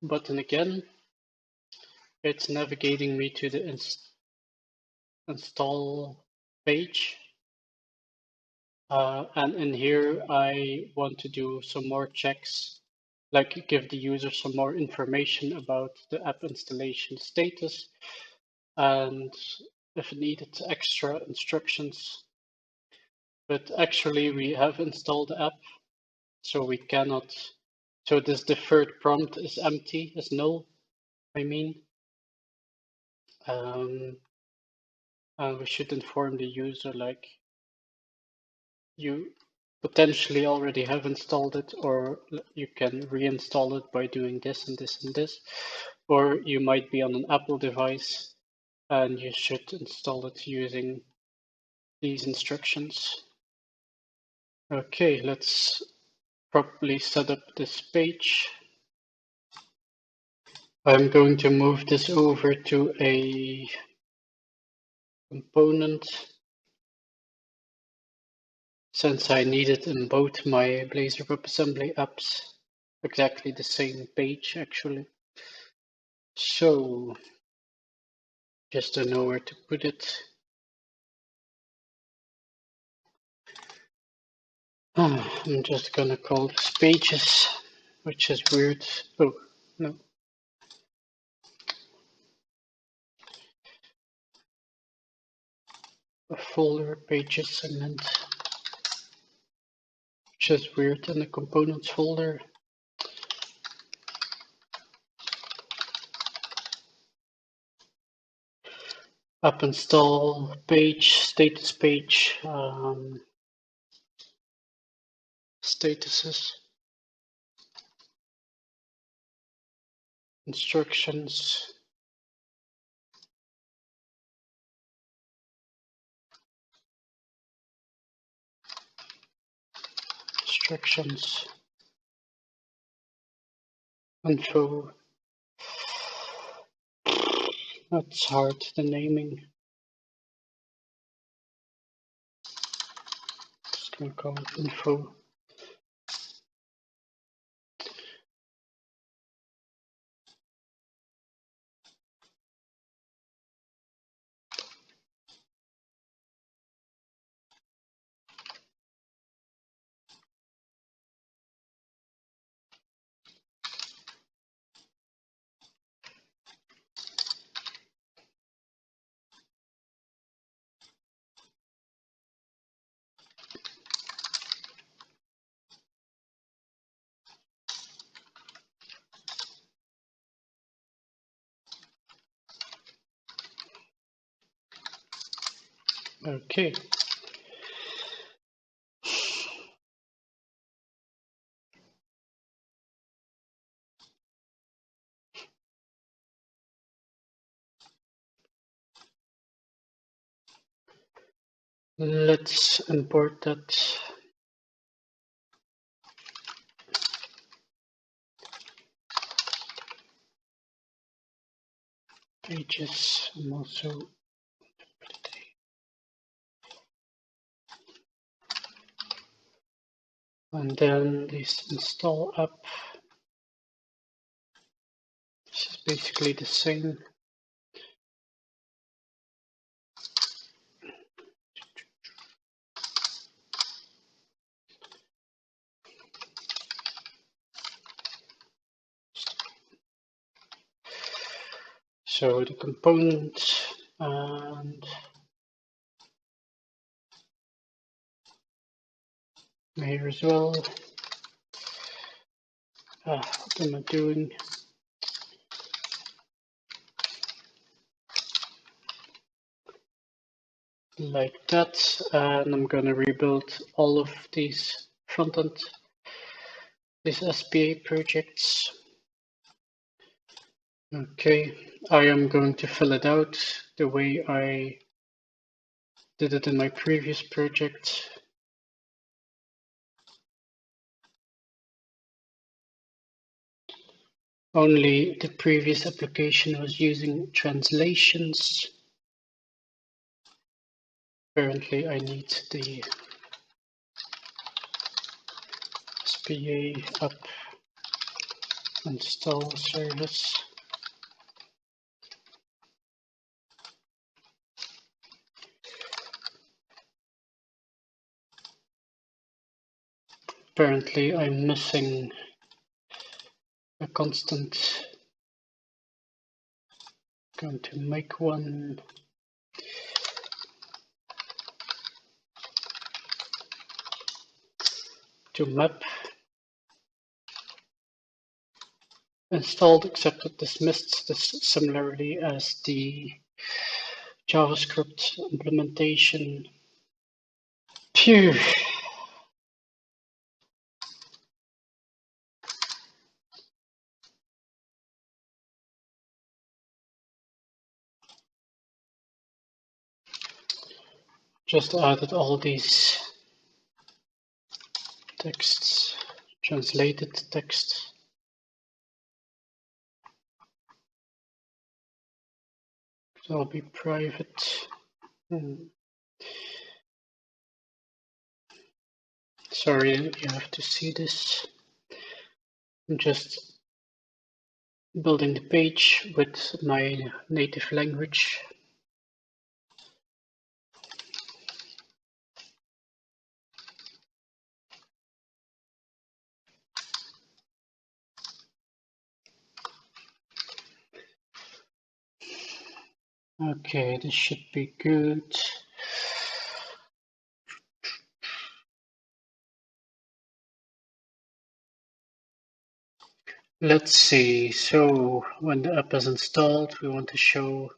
S1: button again, it's navigating me to the install page. And in here, I want to do some more checks, like give the user some more information about the app installation status, and if needed, extra instructions. But actually, we have installed the app, so we cannot. So this deferred prompt is empty, is null, I mean. And we should inform the user like you potentially already have installed it, or you can reinstall it by doing this and this and this, or you might be on an Apple device and you should install it using these instructions. Okay, let's properly set up this page. I'm going to move this over to a component since I need it in both my Blazor WebAssembly apps. Exactly the same page actually. So just to know where to put it. I'm just gonna call this pages, which is weird. Oh, no. A folder pages segment, which is weird in the components folder. App install page, status page, statuses, instructions, instructions, info. That's hard, the naming. Just gonna call it info. Okay. Let's import that. Pages. I'm also and then this install app. This is basically the same. So the component and here as well. What am I doing? Like that, and I'm gonna rebuild all of these front-end, these SPA projects. Okay, I am going to fill it out the way I did it in my previous project. Only the previous application was using translations. Apparently I need the SPA up install service. Apparently I'm missing a constant. I'm going to make one. To map installed accepted dismissed, this similarly as the JavaScript implementation. Phew. Just added all these texts, translated text. So I'll be private. Sorry, you have to see this. I'm just building the page with my native language. Okay, this should be good. Let's see, so when the app is installed, we want to show,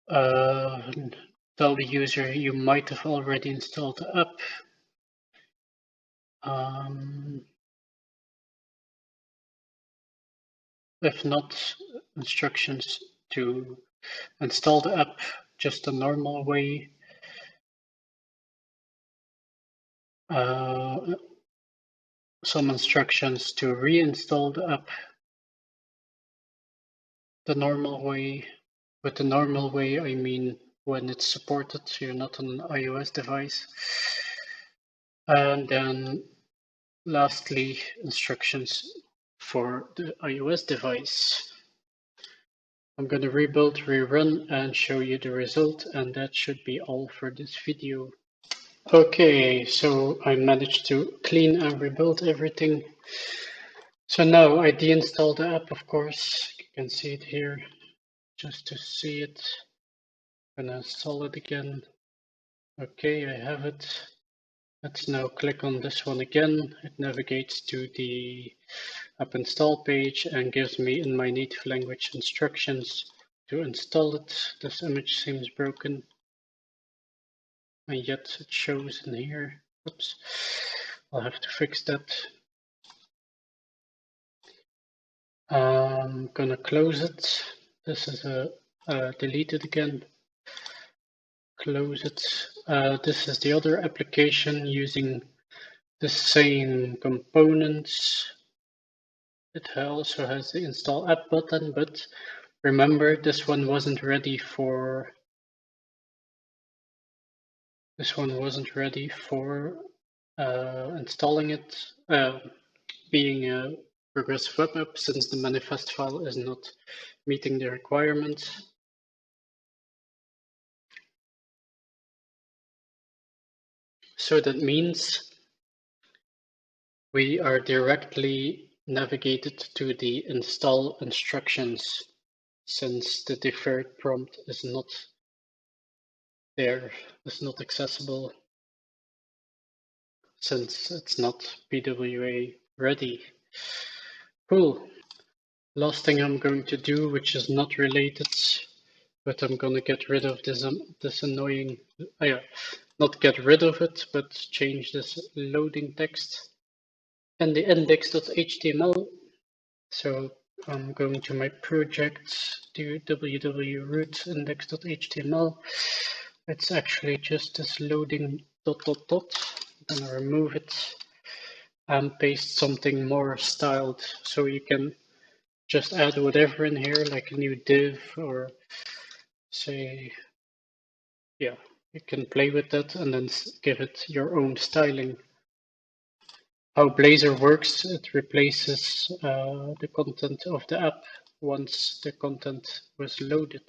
S1: tell the user you might have already installed the app. If not, instructions to install the app just the normal way. Some instructions to reinstall the app the normal way. With the normal way, I mean when it's supported, so you're not on an iOS device. And then lastly, instructions for the iOS device. I'm going to rebuild, rerun, and show you the result, and that should be all for this video. Okay, so I managed to clean and rebuild everything. So now I deinstalled the app, of course. You can see it here. Just to see it, I'm gonna install it again. Okay, I have it. Let's now click on this one again. It navigates to the app install page and gives me in my native language instructions to install it. This image seems broken, and yet it shows in here. Oops, I'll have to fix that. I'm gonna close it. This is delete it again. Close it. This is the other application using the same components. It also has the install app button, but remember this one wasn't ready for installing it, being a progressive web app, since the manifest file is not meeting the requirements. So that means we are directly navigated to the install instructions, since the deferred prompt is not there, is not accessible, since it's not PWA ready. Cool. Last thing I'm going to do, which is not related, but I'm gonna get rid of this annoying, not get rid of it, but change this loading text and the index.html. So I'm going to my project, do www.root index.html. It's actually just this loading ... I'm gonna remove it and paste something more styled, so you can just add whatever in here, like a new div, or say, yeah, you can play with that and then give it your own styling. How Blazor works, it replaces the content of the app once the content was loaded.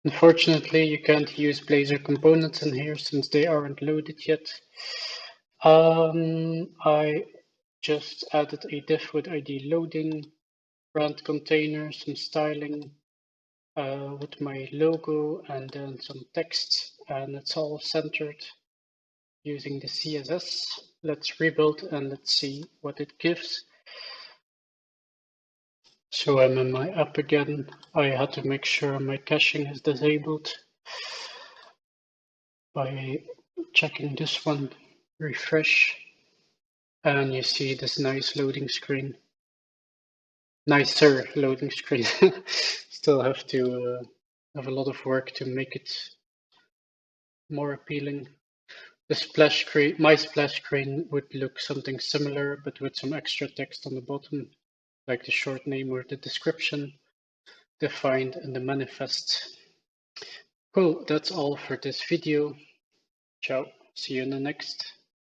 S1: Unfortunately, you can't use Blazor components in here since they aren't loaded yet. I just added a div with ID loading, brand container, some styling with my logo, and then some text, and it's all centered using the CSS. Let's rebuild and let's see what it gives. So I'm in my app again. I had to make sure my caching is disabled by checking this one, refresh, and you see this nice loading screen. Nicer loading screen. Still have to have a lot of work to make it more appealing. The splash screen, my splash screen would look something similar, but with some extra text on the bottom, like the short name or the description, defined in the manifest. Cool, that's all for this video. Ciao, see you in the next.